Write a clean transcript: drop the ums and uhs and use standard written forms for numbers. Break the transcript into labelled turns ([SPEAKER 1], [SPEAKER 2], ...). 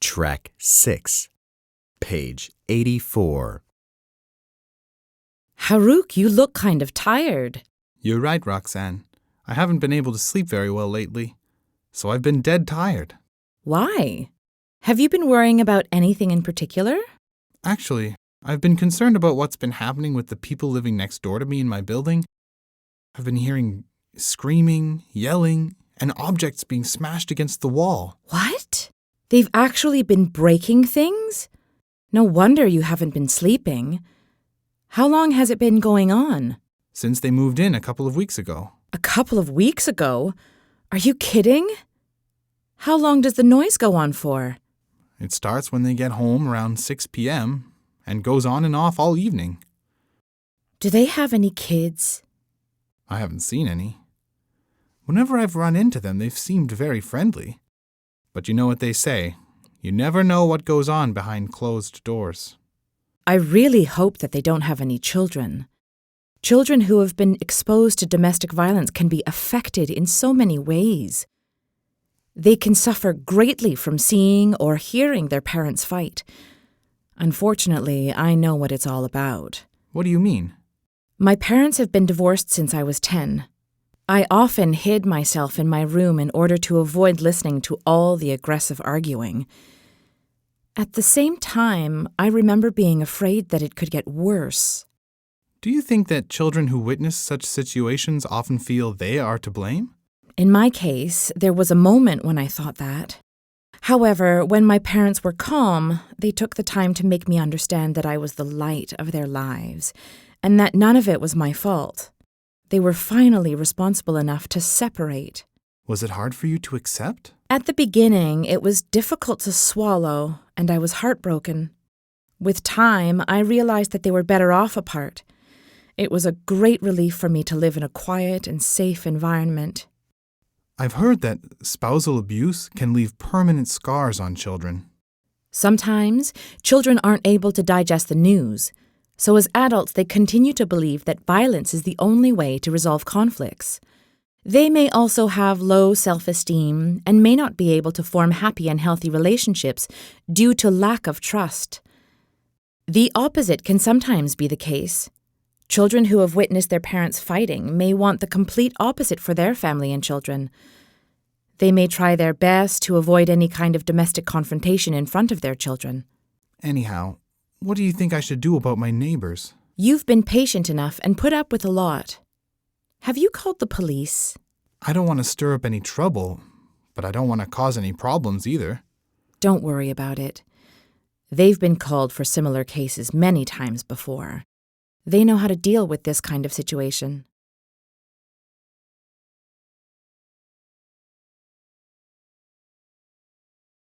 [SPEAKER 1] Track 6, page 84.
[SPEAKER 2] Harouk, you look kind of tired.
[SPEAKER 3] You're right, Roxanne. I haven't been able to sleep very well lately, so I've been dead tired.
[SPEAKER 2] Why? Have you been worrying about anything in particular?
[SPEAKER 3] Actually, I've been concerned about what's been happening with the people living next door to me in my building. I've been hearing screaming, yelling, and objects being smashed against the wall.
[SPEAKER 2] What? They've actually been breaking things? No wonder you haven't been sleeping. How long has it been going on?
[SPEAKER 3] Since they moved in a couple of weeks ago.
[SPEAKER 2] A couple of weeks ago? Are you kidding? How long does the noise go on for?
[SPEAKER 3] It starts when they get home around 6 p.m. and goes on and off all evening.
[SPEAKER 2] Do they have any kids?
[SPEAKER 3] I haven't seen any. Whenever I've run into them, they've seemed very friendly. But you know what they say, you never know what goes on behind closed doors.
[SPEAKER 2] I really hope that they don't have any children. Children who have been exposed to domestic violence can be affected in so many ways. They can suffer greatly from seeing or hearing their parents fight. Unfortunately, I know what it's all about.
[SPEAKER 3] What do you mean?
[SPEAKER 2] My parents have been divorced since I was 10. I often hid myself in my room in order to avoid listening to all the aggressive arguing. At the same time, I remember being afraid that it could get worse.
[SPEAKER 3] Do you think that children who witness such situations often feel they are to blame?
[SPEAKER 2] In my case, there was a moment when I thought that. However, when my parents were calm, they took the time to make me understand that I was the light of their lives, and that none of it was my fault. They were finally responsible enough to separate.
[SPEAKER 3] Was it hard for you to accept?
[SPEAKER 2] At the beginning, it was difficult to swallow, and I was heartbroken. With time, I realized that they were better off apart. It was a great relief for me to live in a quiet and safe environment.
[SPEAKER 3] I've heard that spousal abuse can leave permanent scars on children.
[SPEAKER 2] Sometimes, children aren't able to digest the news, so as adults they continue to believe that violence is the only way to resolve conflicts. They may also have low self-esteem and may not be able to form happy and healthy relationships due to lack of trust. The opposite can sometimes be the case. Children who have witnessed their parents fighting may want the complete opposite for their family and children. They may try their best to avoid any kind of domestic confrontation in front of their children.
[SPEAKER 3] Anyhow, what do you think I should do about my neighbors?
[SPEAKER 2] You've been patient enough and put up with a lot. Have you called the police?
[SPEAKER 3] I don't want to stir up any trouble, but I don't want to cause any problems either.
[SPEAKER 2] Don't worry about it. They've been called for similar cases many times before. They know how to deal with this kind of situation.